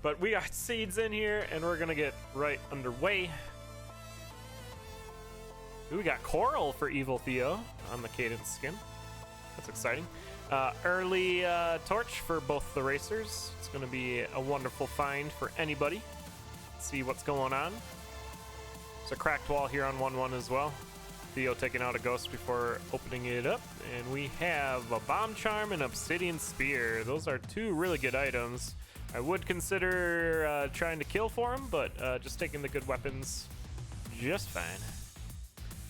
But we got seeds in here, and we're gonna get right underway. Ooh, we got Coral for Evil Theo on the Cadence skin. That's exciting. Early torch for both the racers. It's gonna be a wonderful find for anybody. Let's see what's going on. There's a cracked wall here on 1-1 as well. Theo taking out a ghost before opening it up. And we have a Bomb Charm and Obsidian Spear. Those are two really good items. I would consider trying to kill for him, but just taking the good weapons just fine.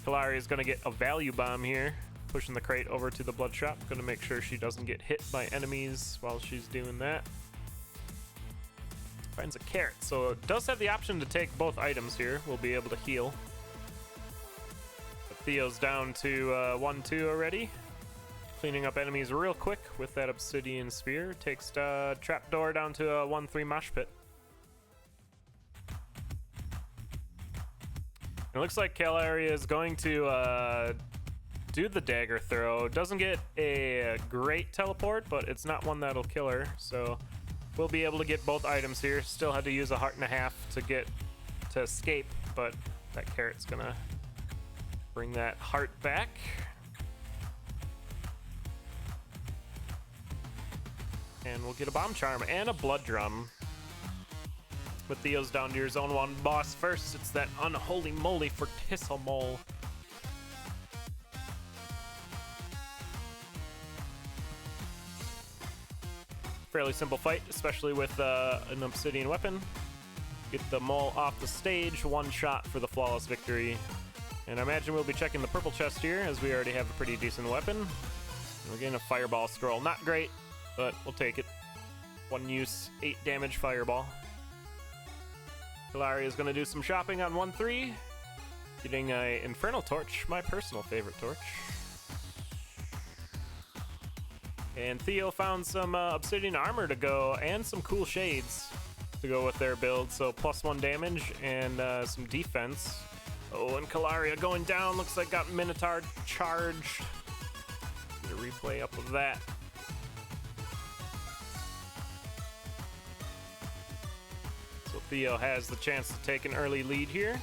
Kailaria is going to get a value bomb here, pushing the crate over to the blood shop. Going to make sure she doesn't get hit by enemies while she's doing that. Finds a carrot, so it does have the option to take both items here. We'll be able to heal. But Theo's down to 1-2 already. Cleaning up enemies real quick with that Obsidian Spear. Takes Trapdoor down to a 1-3 mosh pit. It looks like Kailaria is going to do the dagger throw. Doesn't get a great teleport, but it's not one that'll kill her. So we'll be able to get both items here. Still had to use a heart and a half to escape, but that carrot's gonna bring that heart back. And we'll get a Bomb Charm and a Blood Drum. But Theo's down to your Zone 1 boss first. It's that Unholy Moly for Tisselmole. Fairly simple fight, especially with an Obsidian weapon. Get the mole off the stage, one shot for the flawless victory. And I imagine we'll be checking the purple chest here, as we already have a pretty decent weapon. And we're getting a Fireball Scroll. Not great, but we'll take it. One use, 8 damage Fireball. Kailaria is going to do some shopping on 1-3. Getting a Infernal Torch, my personal favorite torch. And Theo found some Obsidian Armor to go, and some cool shades to go with their build. So +1 damage and some defense. Oh, and Kailaria going down. Looks like got Minotaur charged. Get a replay up of that. So Theo has the chance to take an early lead here.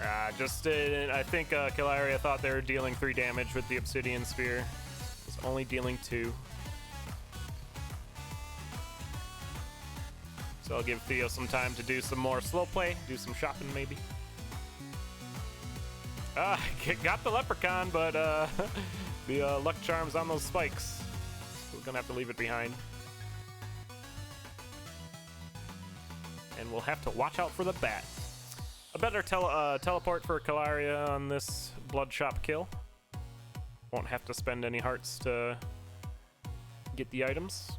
I think Kailaria thought they were dealing 3 damage with the Obsidian Spear. It's only dealing 2. So I'll give Theo some time to do some more slow play, do some shopping maybe. Got the Leprechaun, but the luck charm's on those spikes. We're gonna have to leave it behind. And we'll have to watch out for the bat. A better teleport for Kailaria on this blood shop kill. Won't have to spend any hearts to get the items.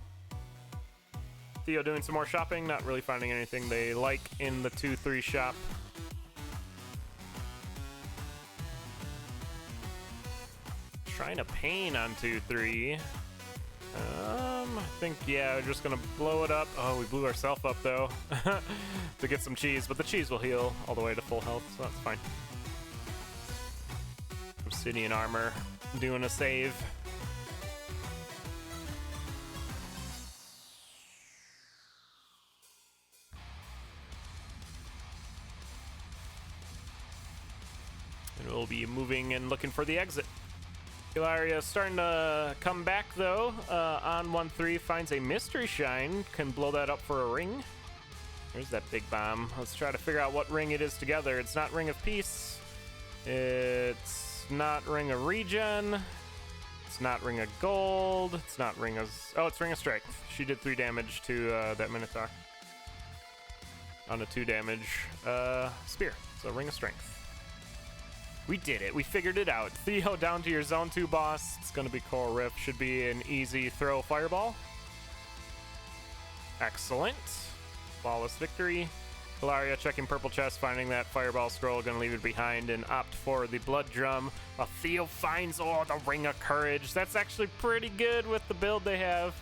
Theo doing some more shopping, not really finding anything they like in the 2-3 shop. Trying to pain on 2-3. I think, yeah, we're just gonna blow it up. Oh, we blew ourselves up though to get some cheese, but the cheese will heal all the way to full health, so that's fine. Obsidian Armor doing a save. And we'll be moving and looking for the exit. Kailaria starting to come back though. On 1-3 finds a Mystery Shine, can blow that up for a ring. There's that big bomb. Let's try to figure out what ring it is together. It's not Ring of Peace. It's not Ring of Regen. It's not Ring of Gold. It's not Ring of... Oh, it's Ring of Strength. She did 3 damage to that Minotaur on a 2 damage spear. So Ring of Strength. We did it. We figured it out. Theo down to your Zone 2 boss. It's going to be Coral Rift. Should be an easy throw Fireball. Excellent. Flawless victory. Kailaria checking purple chest, finding that Fireball Scroll. Going to leave it behind and opt for the Blood Drum. While Theo finds, the Ring of Courage. That's actually pretty good with the build they have.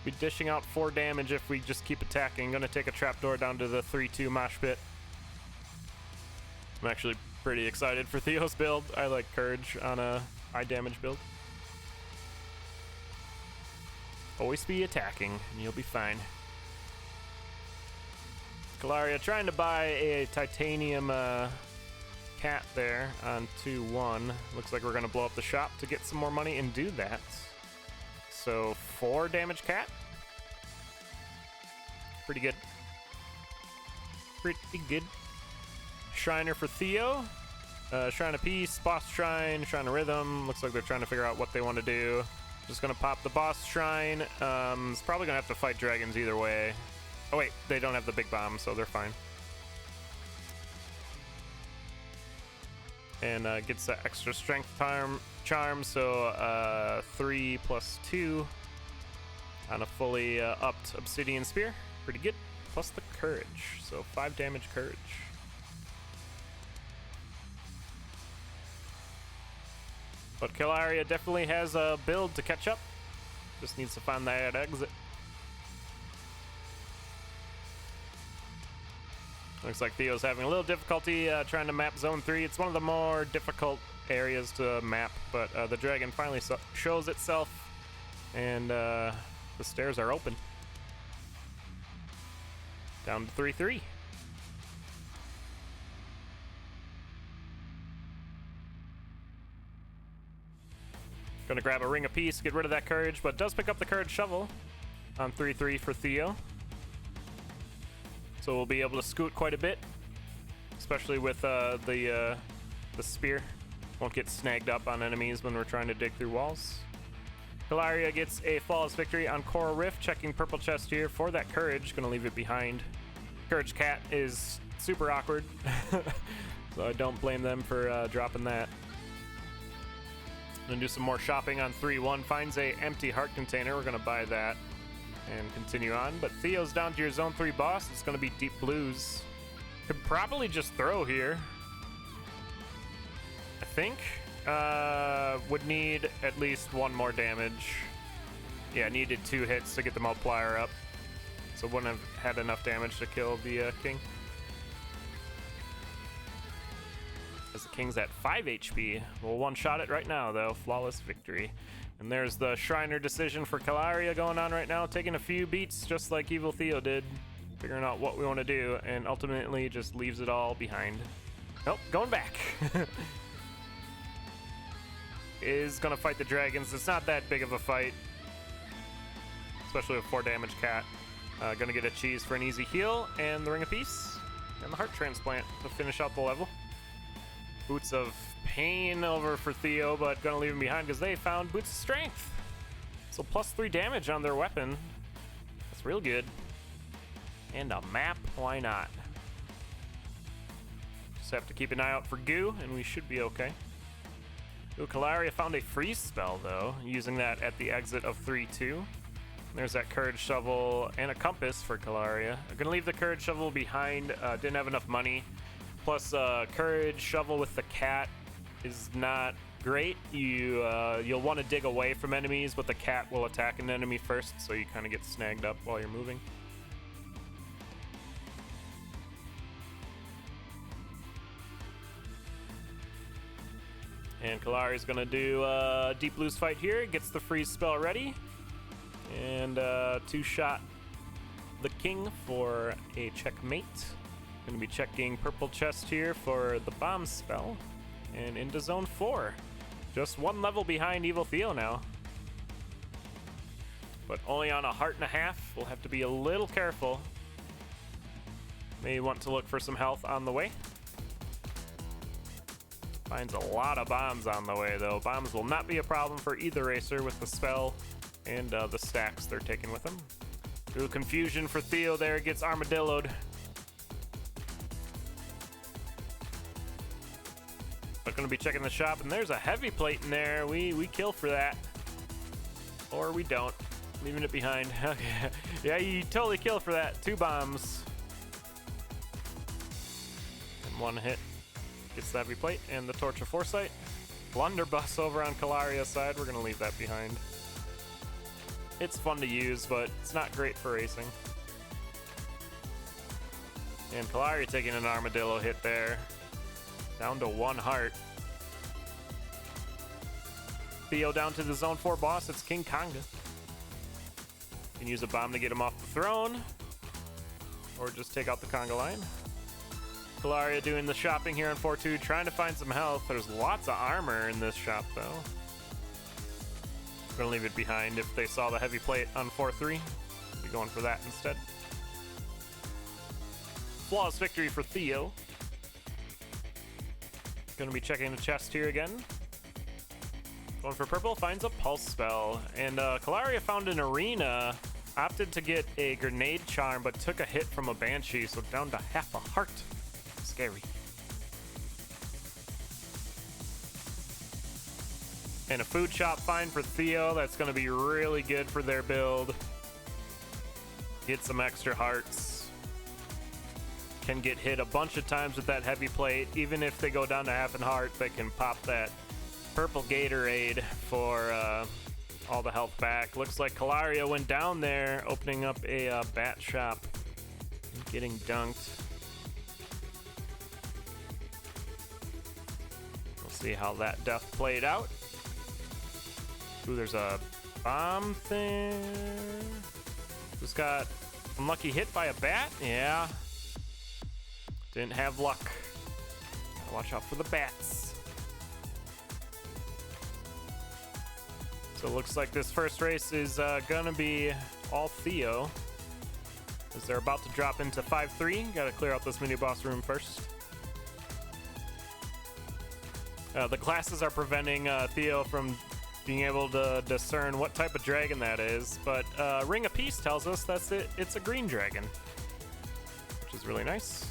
Be dishing out 4 damage if we just keep attacking. Going to take a Trapdoor down to the 3-2 mosh pit. I'm actually pretty excited for Theo's build. I like Courage on a high damage build. Always be attacking, and you'll be fine. Kailaria trying to buy a titanium cat there on 2-1. Looks like we're going to blow up the shop to get some more money and do that. So 4 damage cat. Pretty good. Pretty good. Shriner for Theo. Shrine of Peace, Boss Shrine, Shrine of Rhythm. Looks like they're trying to figure out what they want to do. Just gonna pop the Boss Shrine. It's probably gonna have to fight dragons either way. Oh wait, they don't have the big bomb, so they're fine. And gets that extra strength charm, so 3 + 2 on a fully upped Obsidian Spear. Pretty good. Plus the Courage, so 5 damage Courage. But Kailaria definitely has a build to catch up. Just needs to find that exit. Looks like Theo's having a little difficulty trying to map Zone 3. It's one of the more difficult areas to map, but the dragon finally shows itself, and the stairs are open. Down to 3-3. Gonna grab a Ring of Peace, get rid of that Courage, but does pick up the Courage Shovel on 3-3 for Theo. So we'll be able to scoot quite a bit, especially with the spear. Won't get snagged up on enemies when we're trying to dig through walls. Kailaria gets a flawless victory on Coral Rift, checking purple chest here for that Courage. Gonna leave it behind. Courage Cat is super awkward, so I don't blame them for dropping that. Gonna do some more shopping on 3-1. Finds a empty heart container. We're gonna buy that and continue on. But Theo's down to your Zone 3 boss. It's gonna be Deep Blues. Could probably just throw here, I think. Would need at least 1 more damage. Yeah, needed 2 hits to get the multiplier up, so wouldn't have had enough damage to kill the king. As the king's at 5 HP. We'll one-shot it right now, though. Flawless victory. And there's the Shriner decision for Kailaria going on right now, taking a few beats just like Evil Theo did, figuring out what we want to do, and ultimately just leaves it all behind. Nope, going back. Is gonna fight the dragons. It's not that big of a fight, especially with 4 damage cat. Gonna get a cheese for an easy heal, and the Ring of Peace, and the heart transplant to finish out the level. Boots of Pain over for Theo, but gonna leave him behind because they found Boots of Strength. So +3 damage on their weapon. That's real good. And a map, why not? Just have to keep an eye out for goo, and we should be okay. Ooh, Kailaria found a freeze spell, though, using that at the exit of 3-2. There's that Courage Shovel and a Compass for Kailaria. I'm gonna leave the Courage Shovel behind. Didn't have enough money. Plus, Courage Shovel with the cat is not great. You'll want to dig away from enemies, but the cat will attack an enemy first, so you kind of get snagged up while you're moving. And Kailaria's gonna do a Deep Blues fight here. Gets the freeze spell ready, and 2-shot the king for a checkmate. Gonna be checking purple chest here for the bomb spell, and into Zone 4. Just 1 level behind Evil Theo now, but only on a heart and a half. We'll have to be a little careful. May want to look for some health on the way. Finds a lot of bombs on the way, though. Bombs will not be a problem for either racer with the spell and the stacks they're taking with them. Ooh, confusion for Theo there. Gets armadilloed. But gonna be checking the shop, and there's a heavy plate in there. We kill for that. Or we don't. Leaving it behind. Okay. Yeah, you totally kill for that. 2 bombs. And 1 hit. Gets the heavy plate and the Torch of Foresight. Blunderbuss over on Kailaria's side. We're gonna leave that behind. It's fun to use, but it's not great for racing. And Kailaria taking an armadillo hit there. Down to 1 heart. Theo down to the Zone 4 boss. It's King Konga. Can use a bomb to get him off the throne, or just take out the conga line. Kailaria doing the shopping here on 4-2, trying to find some health. There's lots of armor in this shop, though. Gonna leave it behind if they saw the heavy plate on 4-3. Be going for that instead. Flawless victory for Theo. Gonna be checking the chest here again. Going for purple, finds a pulse spell. And Kailaria found an arena, opted to get a grenade charm, but took a hit from a banshee, so down to half a heart. Scary. And a food shop find for Theo. That's going to be really good for their build. Get some extra hearts. Can get hit a bunch of times with that heavy plate. Even if they go down to half a heart, they can pop that purple Gatorade for all the health back. Looks like Kailaria went down there, opening up a bat shop and getting dunked. We'll see how that death played out. Ooh, there's a bomb thing. Just got unlucky hit by a bat. Yeah. Didn't have luck. Gotta watch out for the bats. So it looks like this first race is gonna be all Theo, as they're about to drop into 5-3. Gotta clear out this mini boss room first. The glasses are preventing Theo from being able to discern what type of dragon that is, but Ring of Peace tells us that's it. It's a green dragon, which is really nice.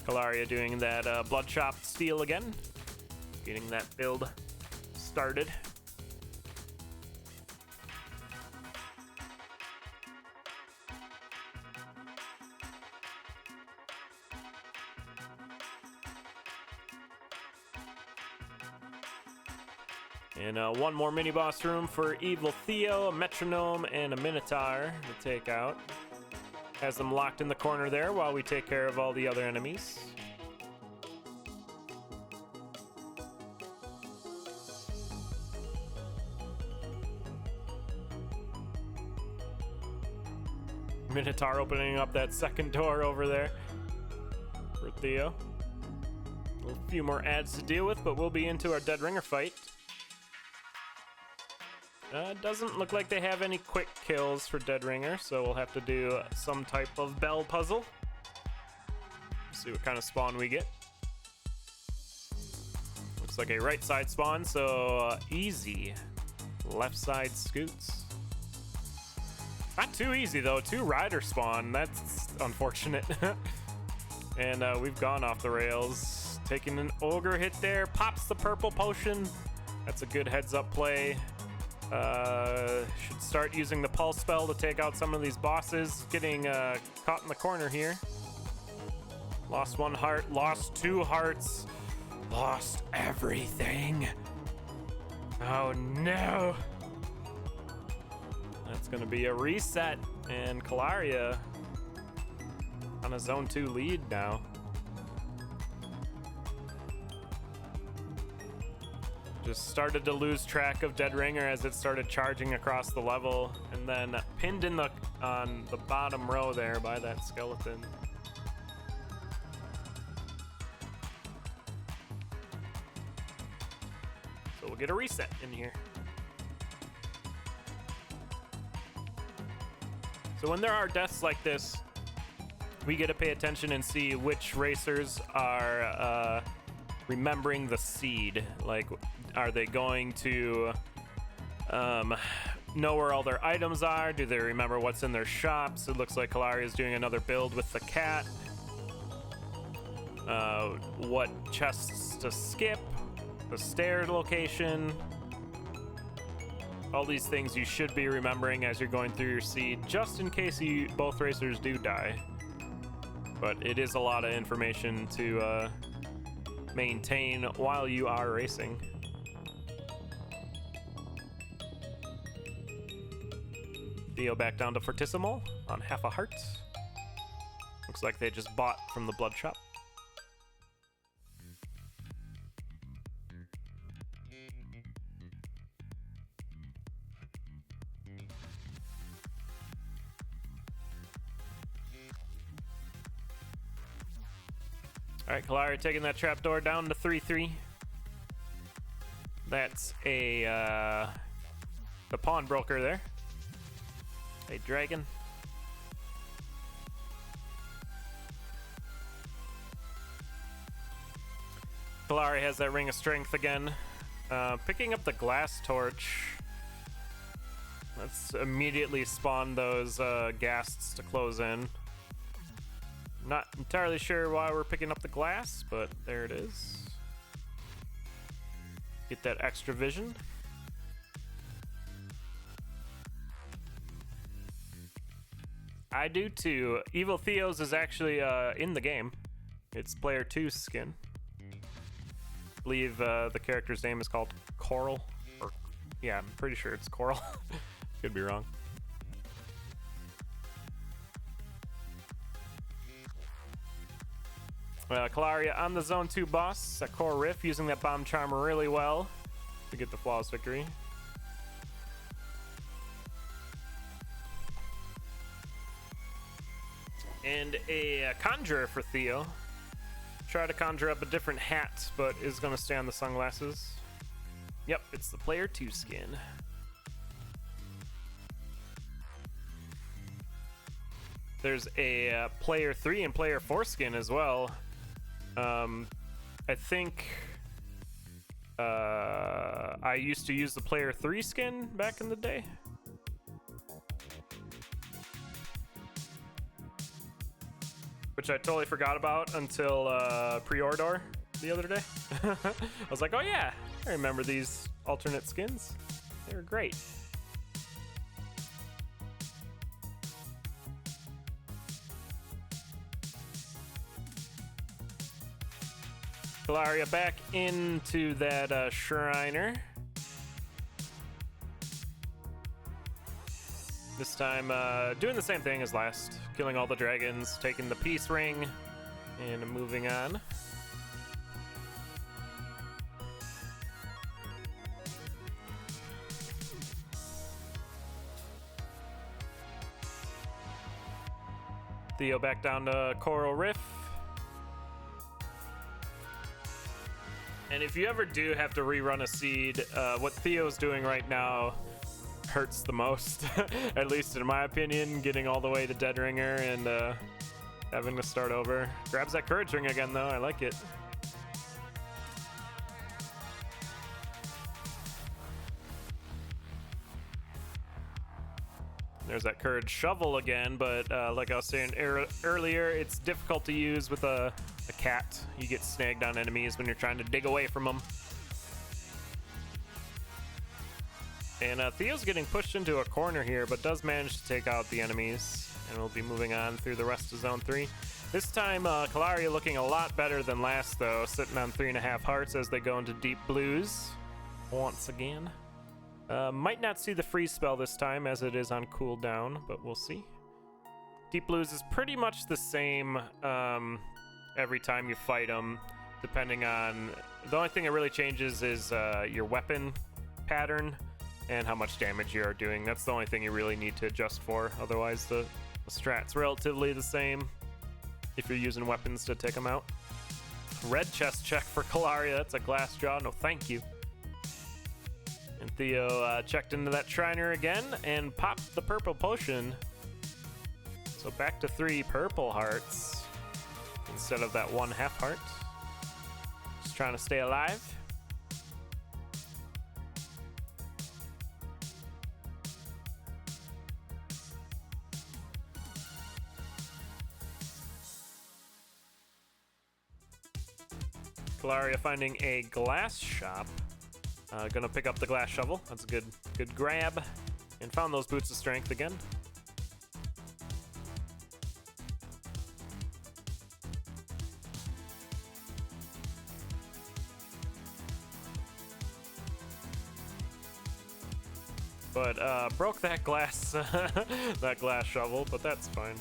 Kailaria doing that Bloodshot steal again, getting that build started. And one more mini boss room for Evil Theo, a Metronome, and a Minotaur to take out. Has them locked in the corner there while we take care of all the other enemies. Minotaur opening up that second door over there for Theo. A few more ads to deal with, but we'll be into our Dead Ringer fight. Doesn't look like they have any quick kills for Dead Ringer, so we'll have to do some type of bell puzzle. See what kind of spawn we get. Looks like a right side spawn, so easy. Left side scoots. Not too easy though, 2 rider spawn, that's unfortunate. And we've gone off the rails. Taking an ogre hit there, pops the purple potion. That's a good heads up play. Should start using the pulse spell to take out some of these bosses. Getting caught in the corner here. Lost 1 heart, lost 2 hearts, lost everything. Oh no. That's gonna be a reset, and Kailaria on a zone 2 lead now. Just started to lose track of Dead Ringer as it started charging across the level, and then pinned in on the bottom row there by that skeleton. So we'll get a reset in here. So when there are deaths like this, we get to pay attention and see which racers are remembering the seed. Like, are they going to know where all their items are? Do they remember what's in their shops? It looks like Kailaria is doing another build with the cat. What chests to skip, the stair location. All these things you should be remembering as you're going through your seed, just in case both racers do die. But it is a lot of information to maintain while you are racing. Theo back down to Fortissimo on half a heart. Looks like they just bought from the blood shop. Alright, Kailaria taking that trapdoor down to 3-3. That's a the pawnbroker there. A dragon. Kailaria has that ring of strength again. Picking up the glass torch. Let's immediately spawn those ghasts to close in. Not entirely sure why we're picking up the glass, but there it is. Get that extra vision. I do too. Evil Theo's is actually in the game. It's player 2's skin. I believe the character's name is called Coral. Or, yeah, I'm pretty sure it's Coral. Could be wrong. Kailaria on the Zone 2 boss at Core Riff, using that Bomb Charm really well to get the flawless victory. And a Conjurer for Theo. Try to conjure up a different hat, but is going to stay on the sunglasses. Yep, it's the player 2 skin. There's a player 3 and player 4 skin as well. I think I used to use the player 3 skin back in the day. Which I totally forgot about until pre-order the other day. I was like, oh yeah, I remember these alternate skins. They were great. Kailaria back into that Shriner. This time doing the same thing as last. Killing all the dragons, taking the peace ring, and moving on. Theo back down to Coral Riff. And if you ever do have to rerun a seed, what Theo's doing right now hurts the most, at least in my opinion, getting all the way to Dead Ringer and having to start over. Grabs that courage ring again though, I like it. There's that courage shovel again, but like I was saying earlier, it's difficult to use with a cat. You get snagged on enemies when you're trying to dig away from them. And Theo's getting pushed into a corner here, but does manage to take out the enemies. And we'll be moving on through the rest of Zone 3. This time, Kailaria looking a lot better than last, though. Sitting on 3.5 hearts as they go into Deep Blues once again. Might not see the freeze spell this time, as it is on cooldown, but we'll see. Deep Blues is pretty much the same every time you fight them, depending on... The only thing that really changes is your weapon pattern and how much damage you are doing. That's the only thing you really need to adjust for. Otherwise, the strat's relatively the same if you're using weapons to take them out. Red chest check for Kailaria. That's a glass jaw. No, thank you. And Theo checked into that Shriner again and popped the purple potion. So back to 3 purple hearts instead of that 1 half heart. Just trying to stay alive. Kailaria finding a glass shop. Gonna pick up the glass shovel. That's a good grab. And found those boots of strength again. But broke that glass that glass shovel, but that's fine.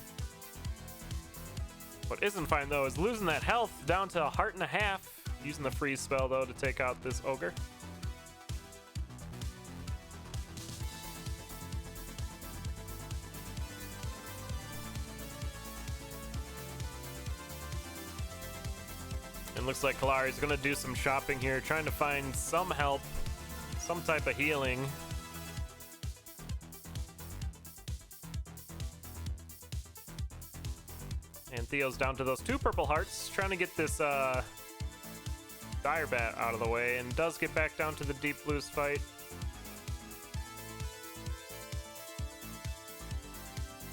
What isn't fine though is losing that health down to 1.5 hearts. Using the freeze spell though to take out this ogre. And looks like Kailaria's gonna do some shopping here, trying to find some help, some type of healing. And Theo's down to those 2 purple hearts, trying to get this Dire Bat out of the way, and does get back down to the Deep Blues fight.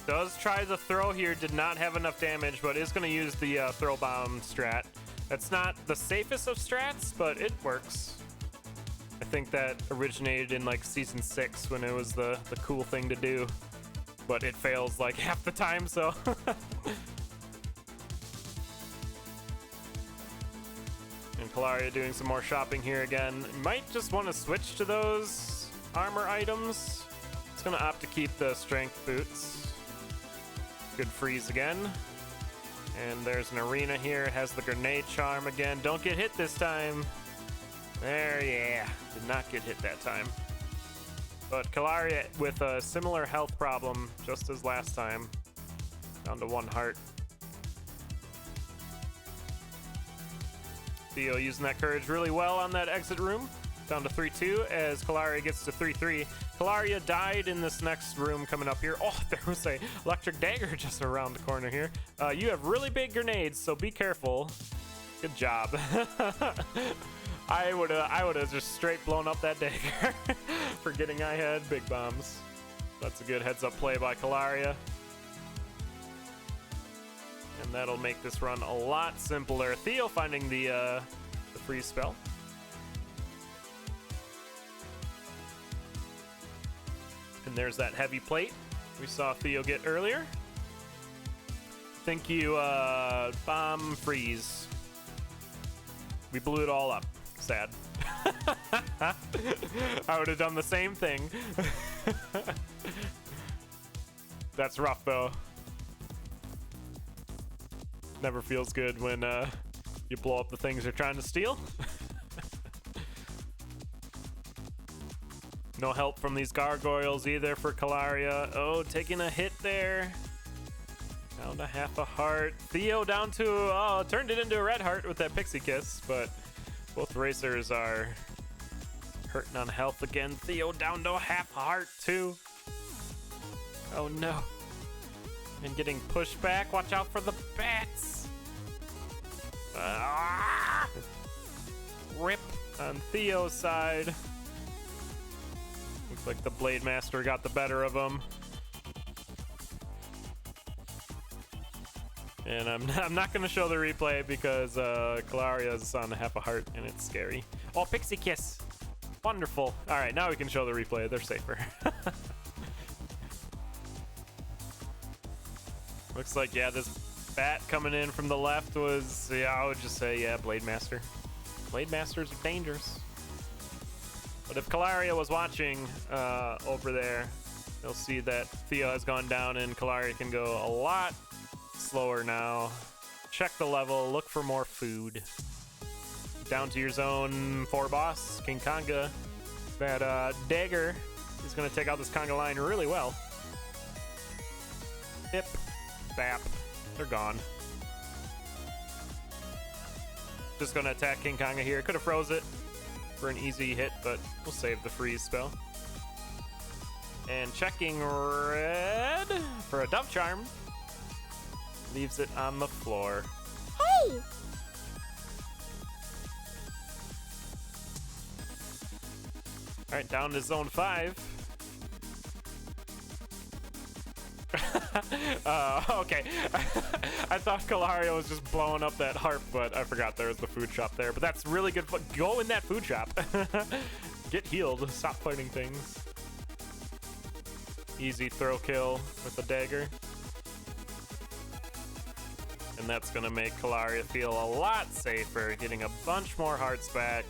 Does try the throw here, did not have enough damage, but is going to use the throw bomb strat. That's not the safest of strats, but it works. I think that originated in like season 6 when it was the cool thing to do, but it fails like half the time, so. And Kailaria doing some more shopping here again. Might just want to switch to those armor items. It's going to opt to keep the strength boots. Good freeze again. And there's an arena here. Has the grenade charm again. Don't get hit this time. There, yeah. Did not get hit that time. But Kailaria with a similar health problem just as last time. Down to 1 heart. Theo using that courage really well on that exit room. Down to 3-2 as Kailaria gets to 3-3. Kailaria died in this next room coming up here. Oh, there was a electric dagger just around the corner here. You have really big grenades, so be careful. Good job. I would have just straight blown up that dagger, forgetting I had big bombs. That's a good heads-up play by Kailaria. And that'll make this run a lot simpler. Theo finding the freeze spell. And there's that heavy plate we saw Theo get earlier. Thank you, bomb freeze. We blew it all up. Sad. I would have done the same thing. That's rough, though. Never feels good when you blow up the things you're trying to steal. No help from these gargoyles either for Kailaria. Oh, taking a hit there. Down to half a heart. Theo down to, oh, turned it into a red heart with that pixie kiss, but both racers are hurting on health again. Theo down to a half a heart too. Oh no. And getting pushed back. Watch out for the bats. Rip on Theo's side. Looks like the Blade Master got the better of him. And I'm not going to show the replay because Kailaria's on half a heart and it's scary. Oh, Pixie Kiss. Wonderful. All right, now we can show the replay. They're safer. Looks like, yeah, this bat coming in from the left was, yeah, I would just say, yeah, Blade Master. Blade Masters are dangerous. But if Kailaria was watching over there, they'll see that Theo has gone down and Kailaria can go a lot slower now. Check the level, look for more food. Down to your zone 4 boss, King Conga. That dagger is going to take out this Conga line really well. Hip, bap, they're gone. Just going to attack King Conga here. Could have froze it for an easy hit, but we'll save the freeze spell. And checking red for a Dove Charm. Leaves it on the floor. Hey! All right, down to zone 5. Okay. I thought Kailaria was just blowing up that harp, but I forgot there was the food shop there. But that's really good. Go in that food shop. Get healed. Stop fighting things. Easy throw kill with the dagger. And that's going to make Kailaria feel a lot safer, getting a bunch more hearts back.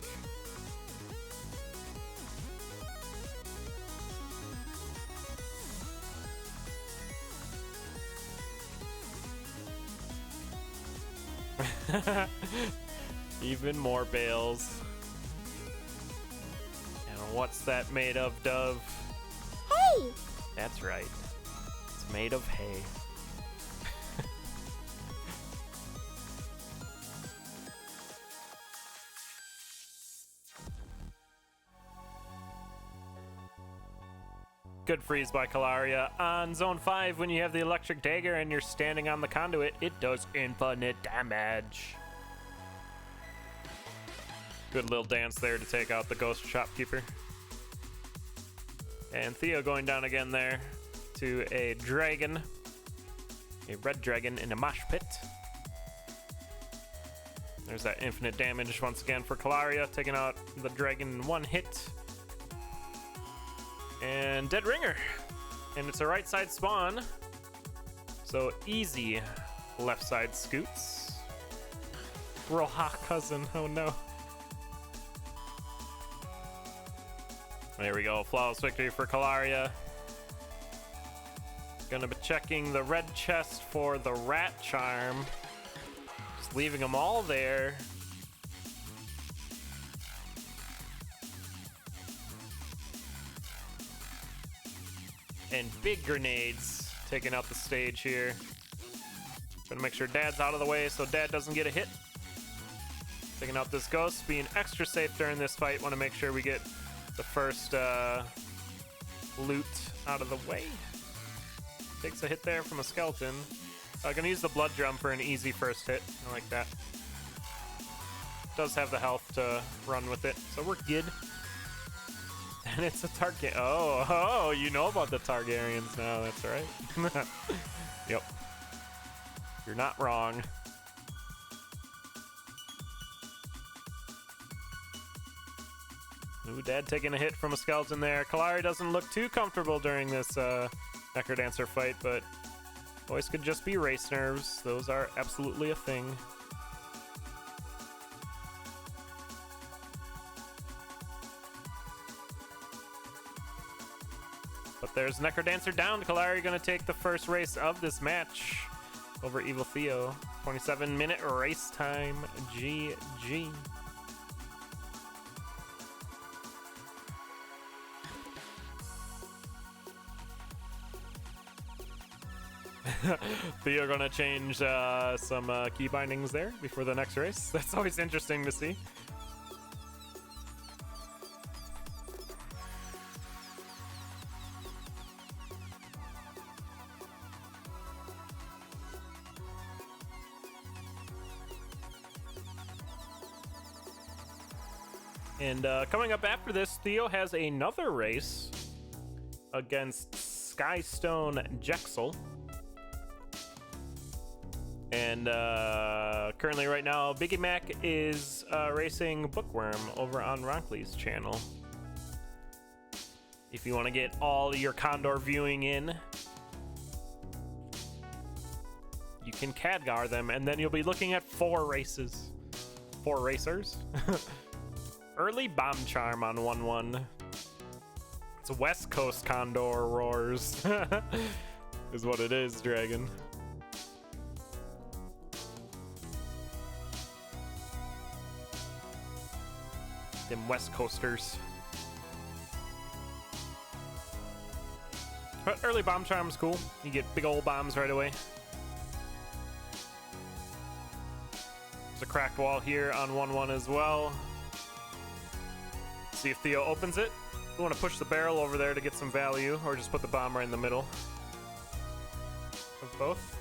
Even more bales. And what's that made of, Dove? Hey! That's right. It's made of hay. Good freeze by Kailaria. On zone 5, when you have the electric dagger and you're standing on the conduit, it does infinite damage. Good little dance there to take out the ghost shopkeeper. And Theo going down again there to a dragon. A red dragon in a mosh pit. There's that infinite damage once again for Kailaria, taking out the dragon in one hit. And dead ringer. And it's a right side spawn. So easy left side scoots. Roha cousin, oh no. There we go, flawless victory for Kailaria. Gonna be checking the red chest for the rat charm. Just leaving them all there. And big grenades taking out the stage here. Trying to make sure Dad's out of the way so Dad doesn't get a hit. Taking out this ghost, being extra safe during this fight. Want to make sure we get the first loot out of the way. Takes a hit there from a skeleton. Gonna use the blood drum for an easy first hit. I like that. Does have the health to run with it, so we're good. And it's a Targaryen. Oh, you know about the Targaryens now. That's right. Yep. You're not wrong. Ooh, Dad taking a hit from a skeleton there. Kailaria doesn't look too comfortable during this Necrodancer fight, but boys could just be race nerves. Those are absolutely a thing. But there's Necrodancer down. Kailaria gonna take the first race of this match over Evil Theo. 27-minute race time. GG. Theo gonna change some key bindings there before the next race. That's always interesting to see. And coming up after this, Theo has another race against Skystone Jexel. And currently right now, Biggie Mac is racing Bookworm over on Ronkley's channel. If you want to get all your CoNDOR viewing in, you can Khadgar them, and then you'll be looking at 4 races. 4 racers. Early Bomb Charm on 1-1. It's West Coast CoNDOR roars. Is what it is, Dragon. Them West Coasters. But early Bomb Charm's cool. You get big old bombs right away. There's a cracked wall here on 1-1 as well. See if Theo opens it. We want to push the barrel over there to get some value, or just put the bomb right in the middle of both.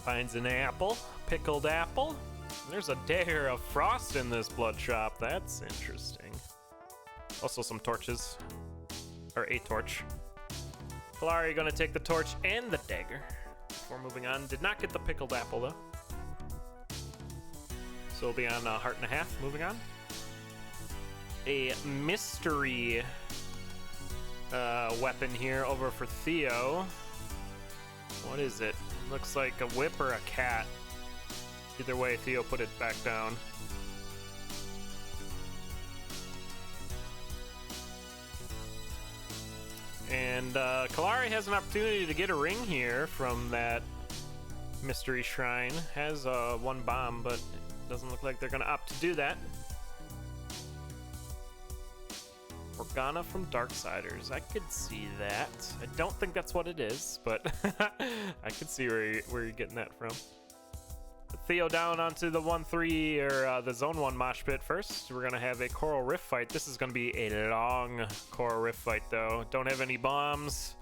Finds an apple, pickled apple. There's a dare of frost in this blood shop. That's interesting. Also some torches, or a torch. Kailaria gonna take the torch and the dagger before moving on. Did not get the pickled apple though. So we'll be on a heart and a half. Moving on. A mystery weapon here over for Theo. What is it? Looks like a whip or a cat. Either way, Theo put it back down. And Kailaria has an opportunity to get a ring here from that mystery shrine. Has 1 bomb, but it doesn't look like they're going to opt to do that. Organa from Darksiders. I could see that. I don't think that's what it is, but I could see where you're getting that from. But Theo down onto the 1-3 or the Zone 1 mosh pit first. We're gonna have a Coral Rift fight. This is gonna be a long Coral Rift fight though. Don't have any bombs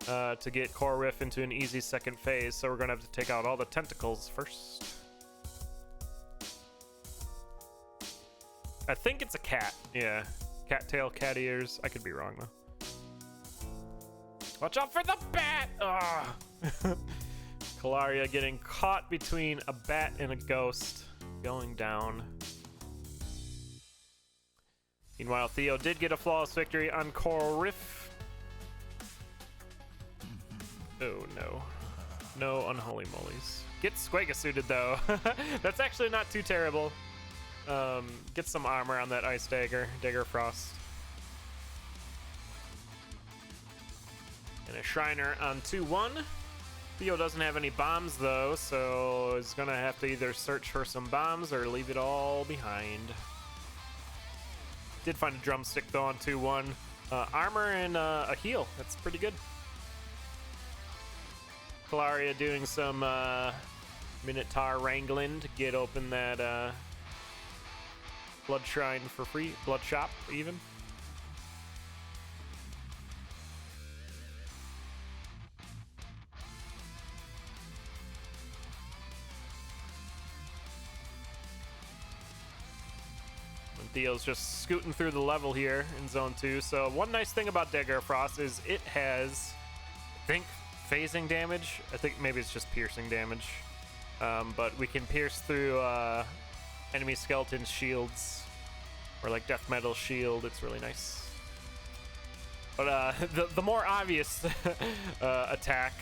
to get Coral Rift into an easy second phase, so we're gonna have to take out all the tentacles first. I think it's a cat. Yeah, cattail, cat ears. I could be wrong though. Watch out for the bat! Ugh. Kailaria getting caught between a bat and a ghost, going down. Meanwhile, Theo did get a flawless victory on Coral Rift. Oh no. No unholy mollies. Get Squega suited though. That's actually not too terrible. Get some armor on that Ice Dagger, Dagger Frost. And a Shriner on 2-1. Theo doesn't have any bombs though, so he's gonna have to either search for some bombs or leave it all behind. Did find a drumstick though on 2-1. Armor and a heal, that's pretty good. Kailaria doing some Minotaur wrangling to get open that Blood Shrine for free, Blood Shop even. Theo's just scooting through the level here in Zone 2. So one nice thing about Dagger of Frost is it has, I think, phasing damage. I think maybe it's just piercing damage. But we can pierce through enemy skeleton shields or like death metal shield. It's really nice. But the more obvious attack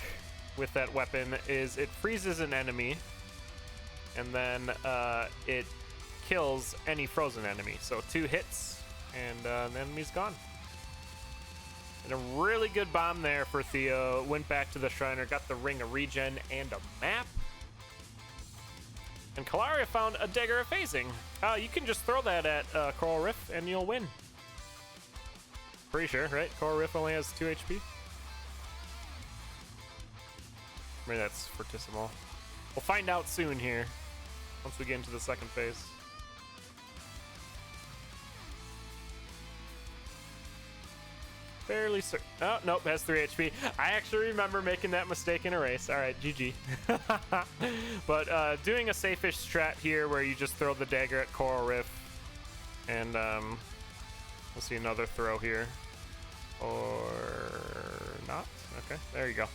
with that weapon is it freezes an enemy and then it kills any frozen enemy. So 2 hits and the enemy's gone. And a really good bomb there for Theo. Went back to the Shriner, got the Ring of Regen and a map. And Kailaria found a Dagger of Phasing. You can just throw that at Coral Rift and you'll win. Pretty sure, right? Coral Rift only has 2 HP. Maybe that's Fortissimo. We'll find out soon here once we get into the second phase. Fairly certain. Oh, nope, has 3 HP. I actually remember making that mistake in a race. All right, GG. But doing a safe-ish strat here where you just throw the dagger at Coral Rift. And we'll see another throw here. Or not. Okay, there you go.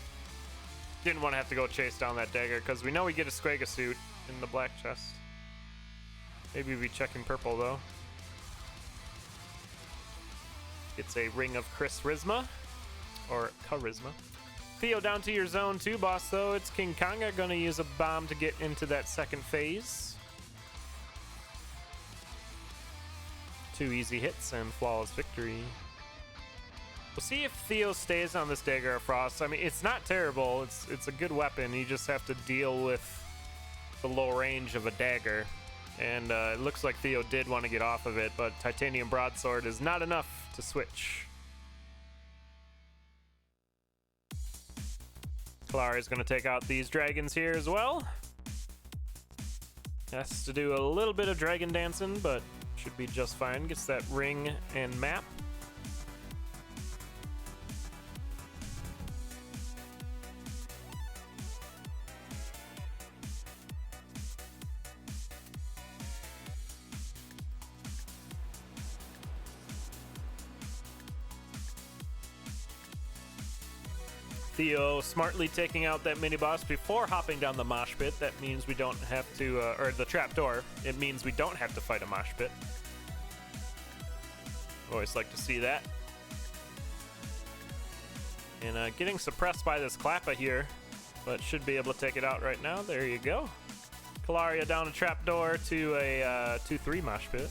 Didn't want to have to go chase down that dagger because we know we get a Squega suit in the black chest. Maybe we check in purple though. It's a Ring of Charisma, or Charisma. Theo down to your Zone 2 boss though. It's King Konga gonna use a bomb to get into that second phase. 2 easy hits and flawless victory. We'll see if Theo stays on this Dagger of Frost. I mean, it's not terrible. It's a good weapon. You just have to deal with the low range of a dagger. And it looks like Theo did want to get off of it, but Titanium Broadsword is not enough to switch. Kailaria is going to take out these dragons here as well. Has to do a little bit of dragon dancing, but should be just fine. Gets that ring and map. Theo smartly taking out that mini boss before hopping down the mosh pit. That means we don't have to, or the trapdoor. It means we don't have to fight a mosh pit. Always like to see that. And getting suppressed by this Klappa here, but should be able to take it out right now. There you go. Kailaria down a trapdoor to a 2-3 mosh pit.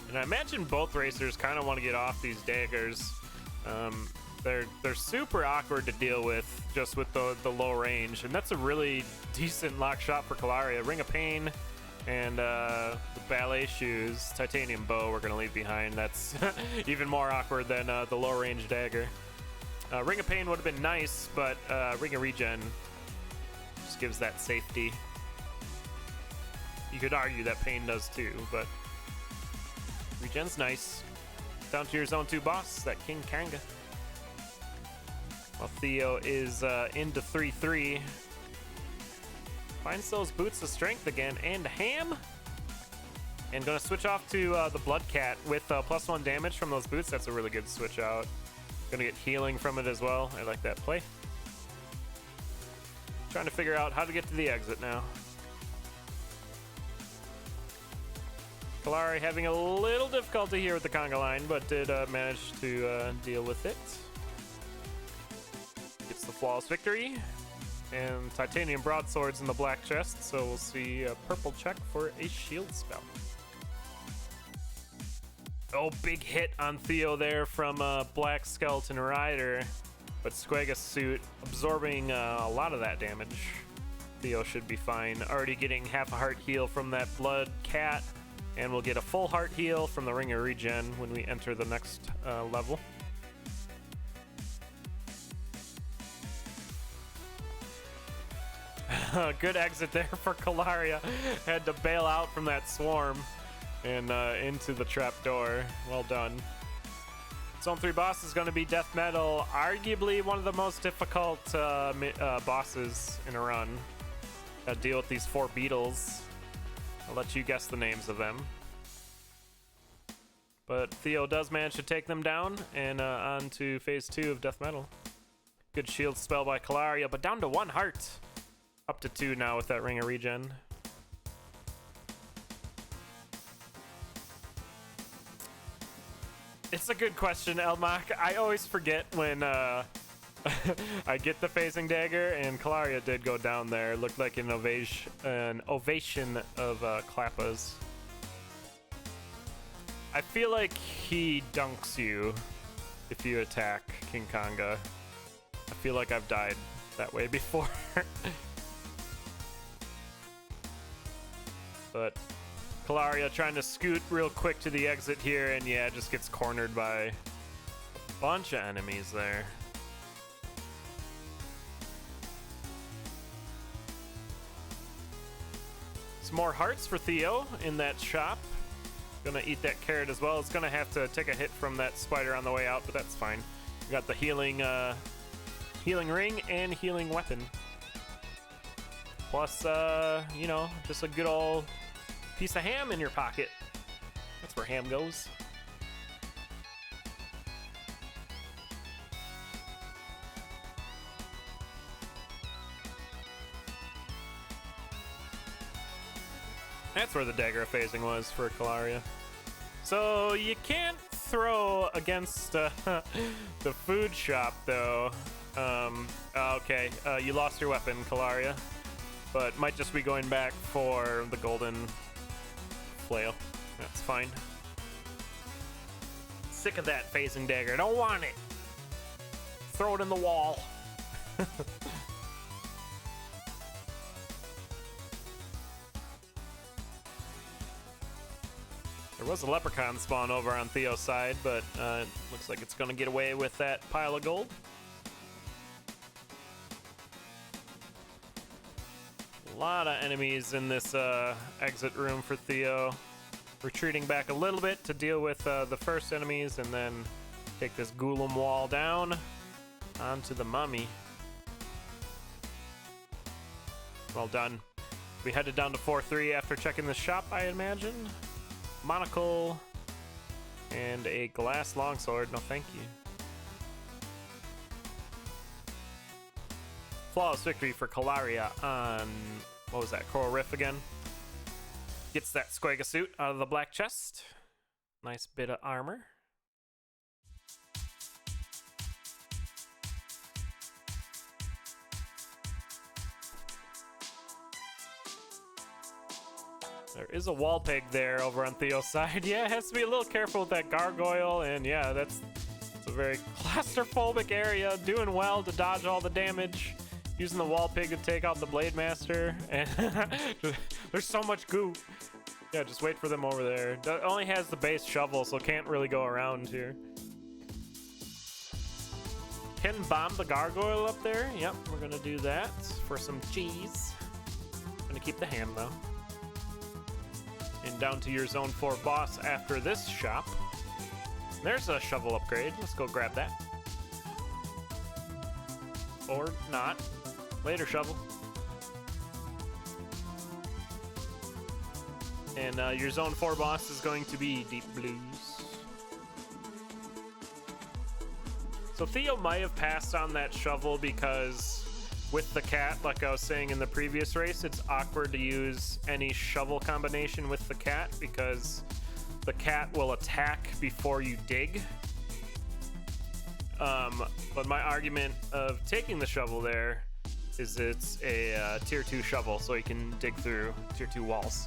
And I imagine both racers kind of want to get off these daggers. They're super awkward to deal with just with the low range, and that's a really decent lock shot for Kailaria. Ring of Pain and the ballet shoes, titanium bow we're gonna leave behind. That's even more awkward than the low range dagger. Ring of Pain would have been nice, but Ring of Regen just gives that safety. You could argue that Pain does too, but Regen's nice. Down to your Zone 2 boss, that King Kanga. While Theo is into 3-3. Finds those boots of strength again, and Ham. And gonna switch off to the Blood Cat with +1 damage from those boots. That's a really good switch out. Gonna get healing from it as well. I like that play. Trying to figure out how to get to the exit now. Kailaria having a little difficulty here with the conga line, but did manage to deal with it. Gets the flawless victory. And titanium broadswords in the black chest, so we'll see a purple check for a shield spell. Oh, big hit on Theo there from Black Skeleton Rider, but Squega's suit absorbing a lot of that damage. Theo should be fine. Already getting half a heart heal from that Blood Cat, and we'll get a full heart heal from the Ring of Regen when we enter the next level. Good exit there for Kailaria. Had to bail out from that swarm and into the trap door. Well done. Zone 3 boss is going to be Death Metal, arguably one of the most difficult bosses in a run. Gotta deal with these 4 beetles. I'll let you guess the names of them. But Theo does manage to take them down, and on to phase 2 of Death Metal. Good shield spell by Kailaria, but down to 1 heart. Up to 2 now with that Ring of Regen. It's a good question, Elmach. I always forget when I get the phasing dagger, and Kailaria did go down there. It looked like an ovation of Klappas. I feel like he dunks you if you attack King Kanga. I feel like I've died that way before. But Kailaria trying to scoot real quick to the exit here, and yeah, just gets cornered by a bunch of enemies there. Some more hearts for Theo in that shop. Gonna eat that carrot as well. It's gonna have to take a hit from that spider on the way out, but that's fine. We got the healing ring and healing weapon. Plus, you know, just a good old piece of ham in your pocket. That's where ham goes. That's where the dagger of phasing was for Kailaria. So you can't throw against the food shop though. Okay, you lost your weapon, Kailaria, but might just be going back for the golden flail. That's fine. Sick of that phasing dagger. I don't want it. Throw it in the wall. There was a leprechaun spawn over on Theo's side, but it looks like it's going to get away with that pile of gold. A lot of enemies in this exit room for Theo. Retreating back a little bit to deal with the first enemies, and then take this Golem wall down onto the mummy. Well done. We headed down to 4-3 after checking the shop, I imagine. Monocle and a glass longsword. No, thank you. Flawless victory for Kailaria on, what was that, Coral Riff again. Gets that Squega suit out of the black chest. Nice bit of armor. There is a wall peg there over on Theo's side. Yeah, it has to be a little careful with that gargoyle, and yeah, it's a very claustrophobic area. Doing well to dodge all the damage. Using the wall pig to take out the Blade Master, and there's so much goo. Yeah, just wait for them over there. It only has the base shovel, so can't really go around here. can bomb the gargoyle up there. Yep, we're gonna do that for some cheese. Gonna keep the ham though. And down to your zone 4 boss after this shop. There's a shovel upgrade. Let's go grab that. Or not. Later, shovel. And your zone 4 boss is going to be Deep Blues. So Theo might have passed on that shovel because with the cat, like I was saying in the previous race, it's awkward to use any shovel combination with the cat because the cat will attack before you dig. But my argument of taking the shovel there is it's a tier 2 shovel, so you can dig through tier 2 walls.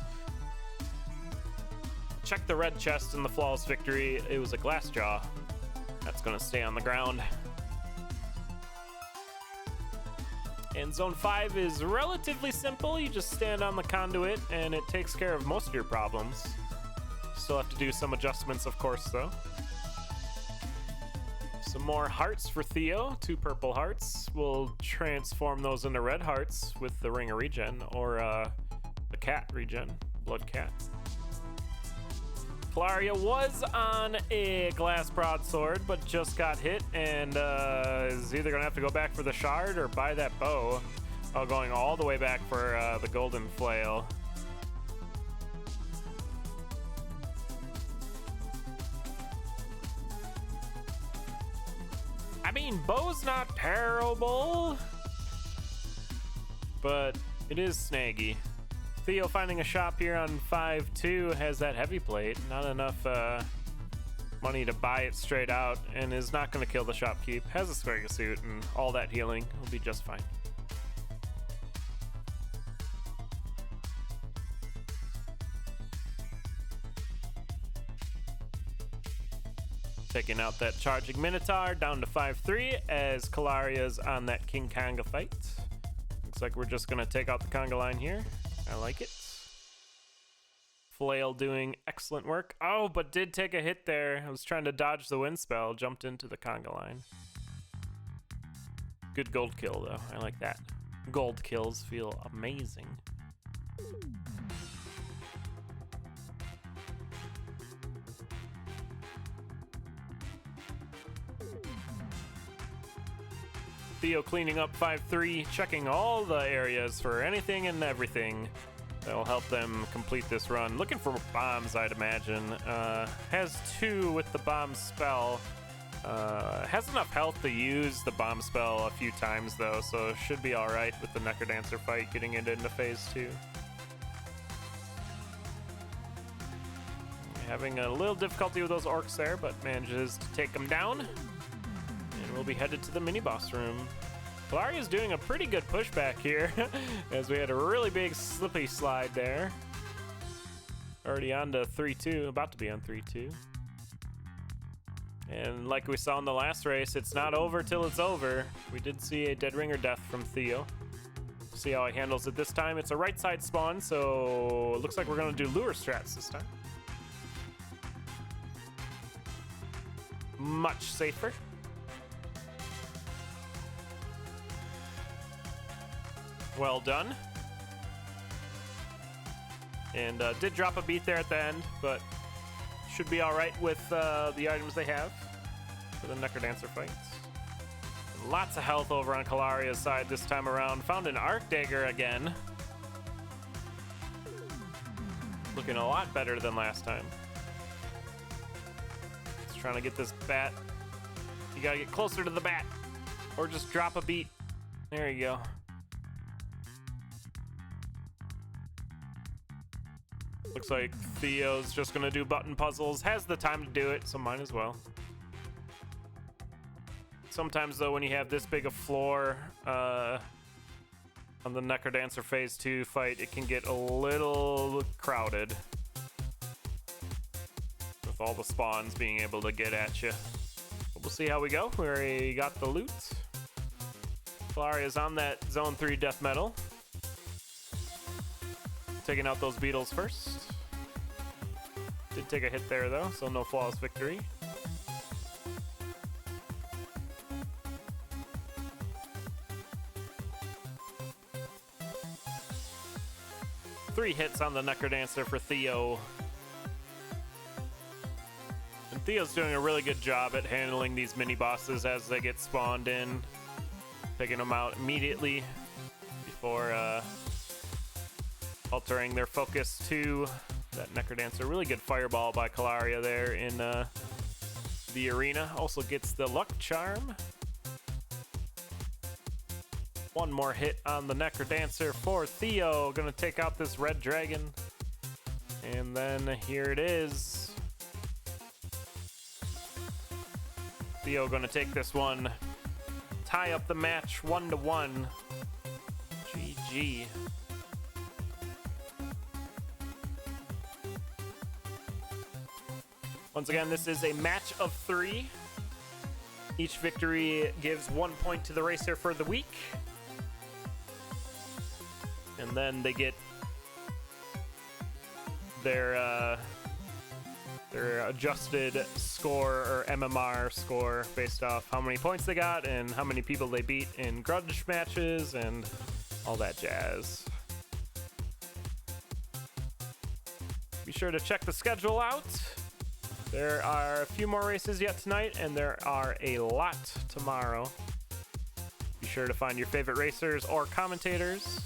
Check the red chest in the flawless victory. It was a glass jaw. That's gonna stay on the ground. And zone 5 is relatively simple. You just stand on the conduit and it takes care of most of your problems. Still have to do some adjustments, of course, though. Some more hearts for Theo, 2 purple hearts. We'll transform those into red hearts with the ring of regen, or the cat regen, blood cat. Kailaria was on a glass broadsword, but just got hit and is either gonna have to go back for the shard or buy that bow. Oh, going all the way back for the golden flail. I mean, bow's not terrible, but it is snaggy. Theo finding a shop here on 5-2 has that heavy plate. Not enough money to buy it straight out and is not going to kill the shopkeep. Has a Squarga suit and all that healing. Will be just fine. Taking out that charging Minotaur down to 5-3 as Kailaria's on that King Konga fight. Looks like we're just going to take out the conga line here. I like it. Flail doing excellent work. Oh, but did take a hit there. I was trying to dodge the wind spell. Jumped into the conga line. Good gold kill, though. I like that. Gold kills feel amazing. Theo cleaning up 5-3, checking all the areas for anything and everything that will help them complete this run. Looking for bombs, I'd imagine. Has 2 with the bomb spell. Has enough health to use the bomb spell a few times, though, so should be alright with the Necrodancer fight getting it into phase 2. Having a little difficulty with those orcs there, but manages to take them down. And we'll be headed to the mini-boss room. Kailaria's doing a pretty good pushback here, as we had a really big slippy slide there. Already on to 3-2, about to be on 3-2. And like we saw in the last race, it's not over till it's over. We did see a dead ringer death from Theo. See how he handles it this time. It's a right side spawn, so it looks like we're gonna do lure strats this time. Much safer. Well done. And did drop a beat there at the end, but should be all right with the items they have for the Necrodancer fights. Lots of health over on Kailaria's side this time around. Found an Arc Dagger again. Looking a lot better than last time. Just trying to get this bat. You gotta get closer to the bat, or just drop a beat. There you go. Looks like Theo's just gonna do button puzzles. Has the time to do it, so might as well. Sometimes, though, when you have this big a floor on the Necrodancer Phase 2 fight, it can get a little crowded with all the spawns being able to get at you. But we'll see how we go. We already got the loot. Kailaria's on that Zone 3 death metal. Taking out those beetles first. Did take a hit there, though, so no flawless victory. 3 hits on the Necrodancer for Theo. And Theo's doing a really good job at handling these mini bosses as they get spawned in, taking them out immediately before altering their focus to that Necrodancer. Really good fireball by Kailaria there in the arena. Also gets the luck charm. One more hit on the Necrodancer for Theo. Gonna take out this red dragon. And then here it is. Theo gonna take this one. Tie up the match 1-1. GG. Once again, this is a match of 3. Each victory gives 1 point to the racer for the week. And then they get their adjusted score, or MMR score, based off how many points they got and how many people they beat in grudge matches and all that jazz. Be sure to check the schedule out. There are a few more races yet tonight, and there are a lot tomorrow. Be sure to find your favorite racers or commentators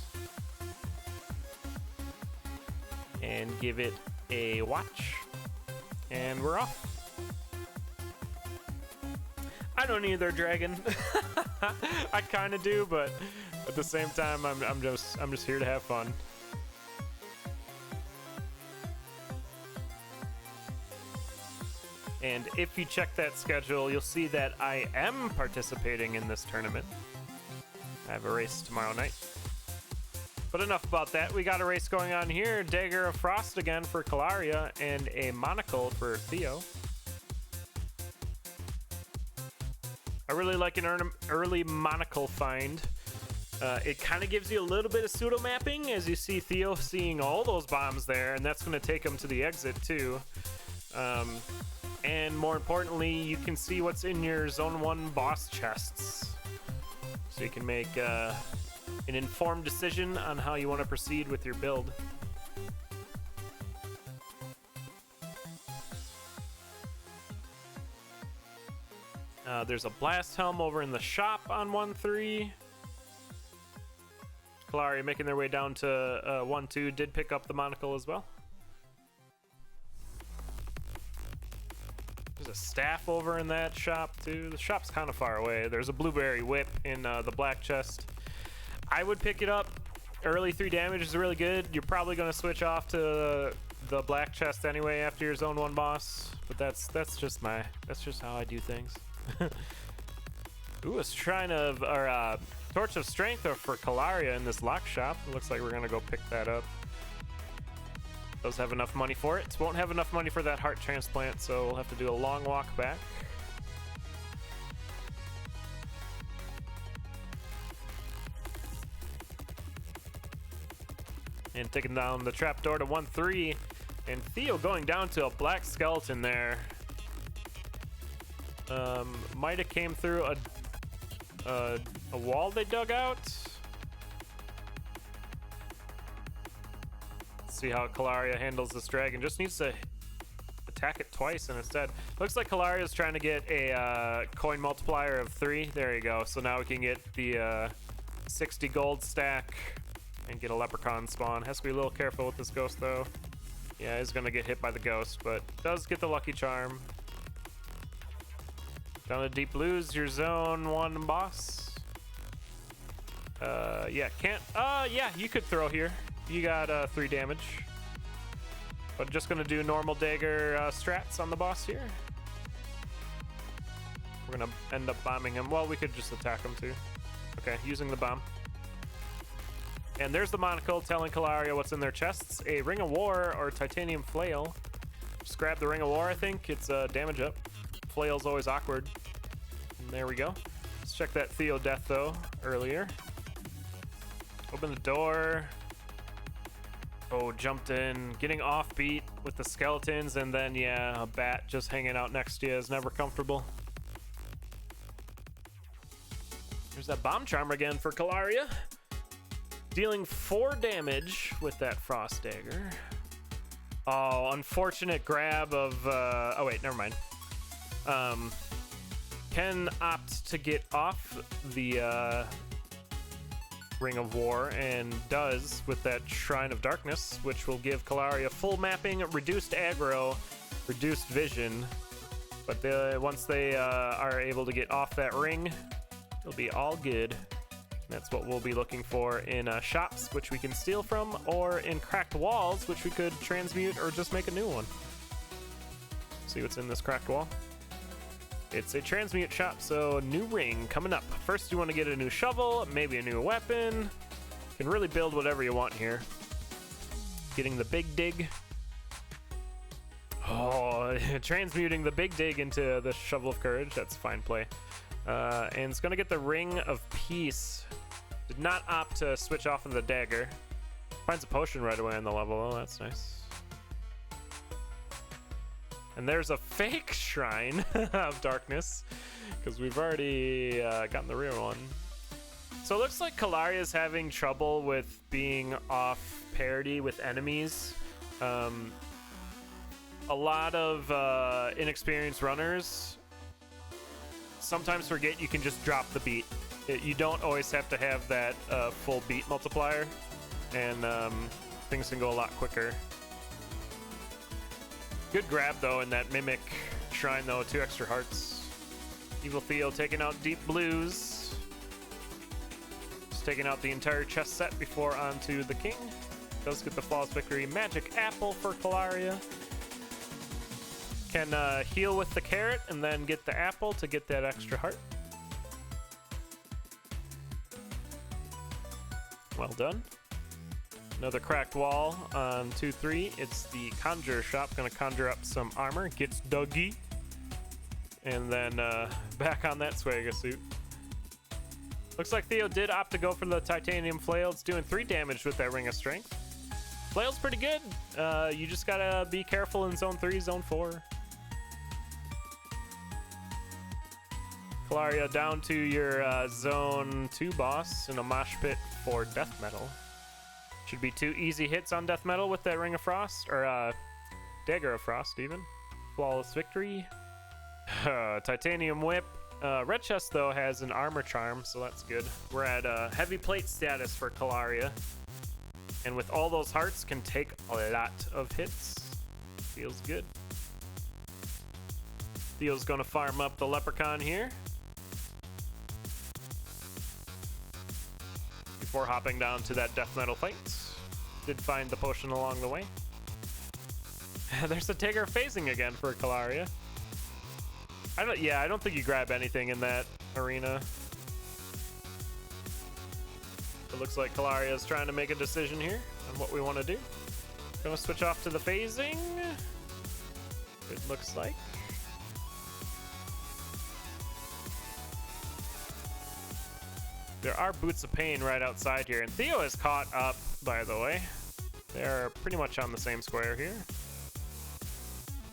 and give it a watch. And we're off. I don't need their dragon. I kind of do, but at the same time, I'm just here to have fun. And if you check that schedule, you'll see that I am participating in this tournament. I have a race tomorrow night. But enough about that. We got a race going on here. Dagger of Frost again for Kailaria and a Monocle for Theo. I really like an early Monocle find. It kind of gives you a little bit of pseudo mapping, as you see Theo seeing all those bombs there, and that's going to take him to the exit too. And more importantly, you can see what's in your Zone 1 boss chests. So you can make an informed decision on how you want to proceed with your build. There's a Blast Helm over in the shop on 1-3. Kailaria making their way down to 1-2. Did pick up the Monocle as well. There's a staff over in that shop too. The shop's kind of far away. There's a Blueberry Whip in the black chest. I would pick it up. Early 3 damage is really good. You're probably going to switch off to the black chest anyway after your Zone 1 boss, but that's just how I do things. Ooh, a Shrine of, or Torch of Strength for Kailaria in this lock shop. It looks like we're gonna go pick that up. Does have enough money for it. Won't have enough money for that heart transplant, so we'll have to do a long walk back. And taking down the trapdoor to 1-3, and Theo going down to a black skeleton there. Might have came through a wall they dug out. Let's see how Kailaria handles this dragon. Just needs to attack it twice, and instead looks like Kailaria is trying to get a coin multiplier of 3. There you go. So now we can get the 60 gold stack and get a leprechaun spawn. Has to be a little careful with this ghost though. Yeah, he's gonna get hit by the ghost, but does get the lucky charm. Down to Deep Blues, your Zone 1 boss. Yeah, can't. Yeah, you could throw here. You got 3 damage. But just gonna do normal dagger strats on the boss here. We're gonna end up bombing him. Well, we could just attack him too. Okay, using the bomb. And there's the Monocle telling Kailaria what's in their chests. A Ring of War or Titanium Flail. Just grab the Ring of War, I think. It's damage up. Flail's always awkward. And there we go. Let's check that Theo death though, earlier. Open the door. Oh, jumped in. Getting offbeat with the skeletons, and then, yeah, a bat just hanging out next to you is never comfortable. There's that bomb charm again for Kailaria. Dealing 4 damage with that Frost Dagger. Oh, unfortunate grab of, oh wait, never mind. Can opt to get off the Ring of War, and does with that Shrine of Darkness, which will give Kailaria full mapping, reduced aggro, reduced vision. But once they are able to get off that ring, it'll be all good. That's what we'll be looking for in shops, which we can steal from, or in cracked walls, which we could transmute or just make a new one. See what's in this cracked wall. It's a transmute shop, so new ring coming up. First, you want to get a new shovel, maybe a new weapon. You can really build whatever you want here. Getting the big dig. Oh, transmuting the big dig into the shovel of courage. That's fine play. And it's going to get the ring of peace. Did not opt to switch off of the dagger. Finds a potion right away on the level. Oh, that's nice. And there's a fake Shrine of Darkness, because we've already gotten the real one. So it looks like Kailaria is having trouble with being off parity with enemies. A lot of inexperienced runners sometimes forget you can just drop the beat. You don't always have to have that full beat multiplier, and things can go a lot quicker. Good grab, though, in that Mimic Shrine, though. 2 extra hearts. Evil Theo taking out Deep Blues. Just taking out the entire chest set before onto the King. Does get the flawless victory. Magic Apple for Kailaria. Can heal with the carrot and then get the apple to get that extra heart. Well done. Another cracked wall on 2-3. It's the Conjure shop. Gonna conjure up some armor. Gets Dougie. And then back on that Swagger suit. Looks like Theo did opt to go for the Titanium Flail. It's doing 3 damage with that Ring of Strength. Flail's pretty good. You just gotta be careful in Zone 3, Zone 4. Kailaria down to your Zone 2 boss in a mosh pit for Death Metal. Should be 2 easy hits on Death Metal with that Ring of Frost, or Dagger of Frost even. Flawless victory. Titanium Whip. Red Chest, though, has an Armor Charm, so that's good. We're at heavy plate status for Kailaria. And with all those hearts, can take a lot of hits. Feels good. Theo's gonna farm up the Leprechaun here. Before hopping down to that Death Metal fight. Did find the potion along the way. There's a Dagger phasing again for Kailaria. I don't think you grab anything in that arena. It looks like Kailaria is trying to make a decision here on what we want to do. Gonna switch off to the phasing. It looks like. There are Boots of Pain right outside here, and Theo is caught up, by the way. They're pretty much on the same square here.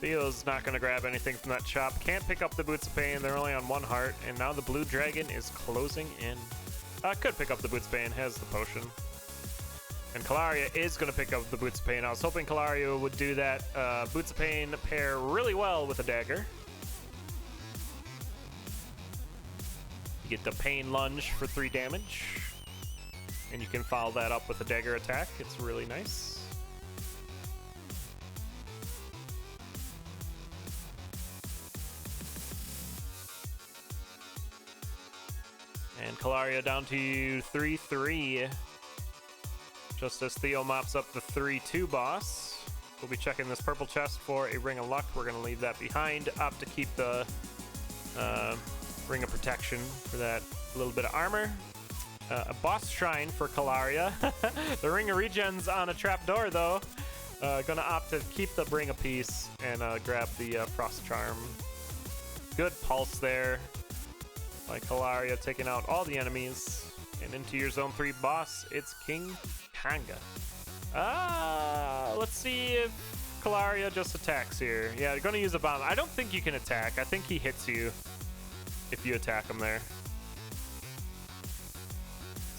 Theo's not going to grab anything from that shop. Can't pick up the Boots of Pain. They're only on 1 heart, and now the Blue Dragon is closing in. Could pick up the Boots of Pain, has the potion. And Kailaria is going to pick up the Boots of Pain. I was hoping Kailaria would do that. Boots of Pain pair really well with a dagger. You get the Pain Lunge for 3 damage. And you can follow that up with a dagger attack. It's really nice. And Kailaria down to 3-3. Just as Theo mops up the 3-2 boss. We'll be checking this purple chest for a Ring of Luck. We're going to leave that behind. Opt to keep the Ring of Protection for that little bit of armor. A boss shrine for Kailaria. The Ring of Regen's on a trapdoor, though. Gonna opt to keep the Ring of Peace and grab the Frost Charm. Good pulse there by Kailaria, taking out all the enemies. And into your Zone 3 boss, it's King Kanga. Let's see if Kailaria just attacks here. Yeah, you're gonna use a bomb. I don't think you can attack. I think he hits you if you attack him there.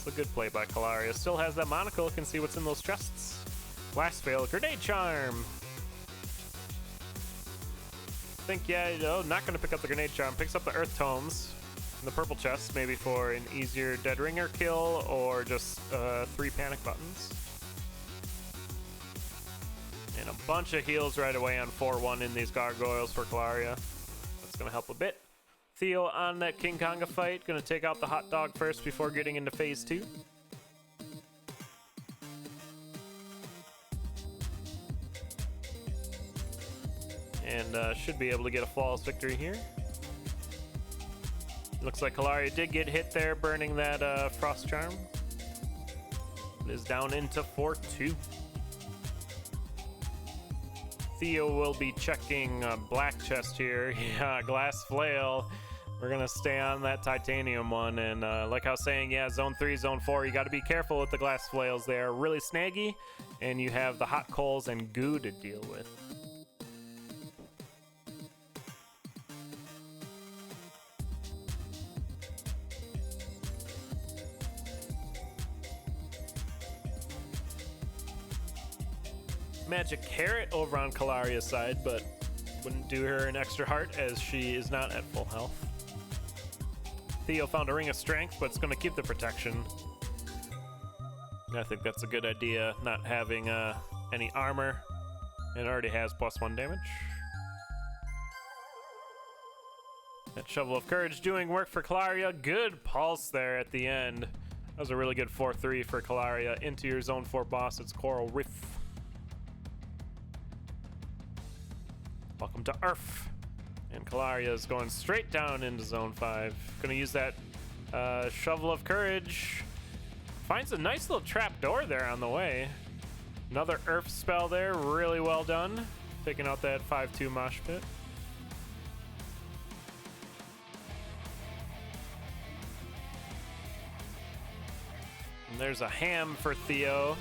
It's a good play by Kailaria. Still has that monocle, can see what's in those chests. Last fail, Grenade Charm. I think, yeah, no, not going to pick up the Grenade Charm. Picks up the Earth Tomes in the purple chest, maybe for an easier Dead Ringer kill or just 3 panic buttons. And a bunch of heals right away on 4-1 in these gargoyles for Kailaria. That's going to help a bit. Theo on that King Konga fight. Going to take out the hot dog first before getting into phase 2. And should be able to get a flawless victory here. Looks like Kailaria did get hit there, burning that Frost Charm. It is down into 4-2. Theo will be checking black chest here. Yeah, glass flail. We're gonna stay on that titanium one, and like I was saying, yeah, zone 3, zone 4, you got to be careful with the glass flails. They are really snaggy, and you have the hot coals and goo to deal with. Magic Carrot over on Kailaria's side, but wouldn't do her an extra heart as she is not at full health. Theo found a Ring of Strength, but it's going to keep the protection. I think that's a good idea, not having any armor. It already has +1 damage. That Shovel of Courage doing work for Kailaria. Good pulse there at the end. That was a really good 4-3 for Kailaria. Into your Zone 4 boss, it's Coral Reef. Welcome to Earth. And Kailaria is going straight down into Zone 5. Gonna use that Shovel of Courage. Finds a nice little trap door there on the way. Another Earth spell there, really well done. Taking out that 5-2 mosh pit. And there's a ham for Theo.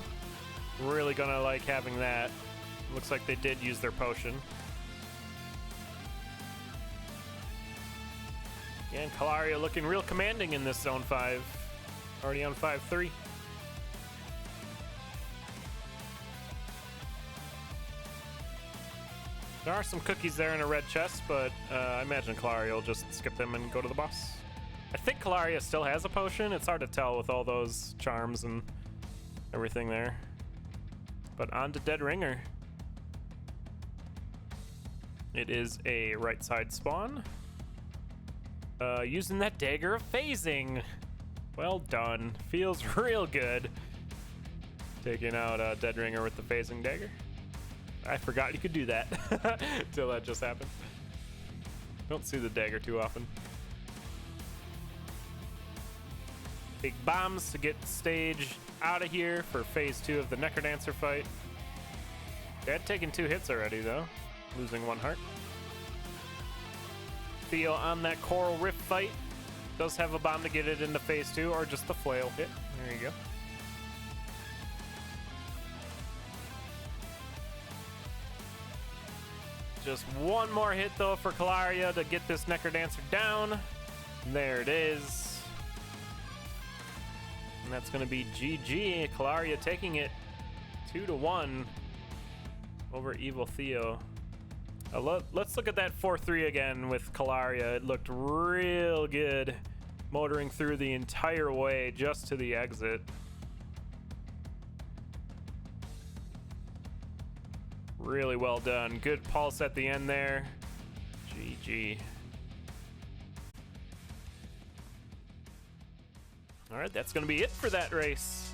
Really gonna like having that. Looks like they did use their potion. And Kailaria looking real commanding in this Zone 5. Already on 5-3. There are some cookies there in a red chest, but I imagine Kailaria will just skip them and go to the boss. I think Kailaria still has a potion. It's hard to tell with all those charms and everything there. But on to Dead Ringer. It is a right side spawn. Using that Dagger of Phasing. Well done. Feels real good. Taking out Dead Ringer with the Phasing Dagger. I forgot you could do that until that just happened. Don't see the dagger too often. Big bombs to get the stage out of here for phase 2 of the Necrodancer fight. They had taken 2 hits already though, losing 1 heart. Theo on that Coral Rift fight. Does have a bomb to get it into phase 2 or just the flail hit. There you go. Just one more hit though for Kailaria to get this Necrodancer down. There it is. And that's going to be GG. Kailaria taking it 2-1 over Evil Theo. Let's look at that 4-3 again with Kailaria. It looked real good, motoring through the entire way just to the exit. Really well done. Good pulse at the end there. GG. All right, that's going to be it for that race.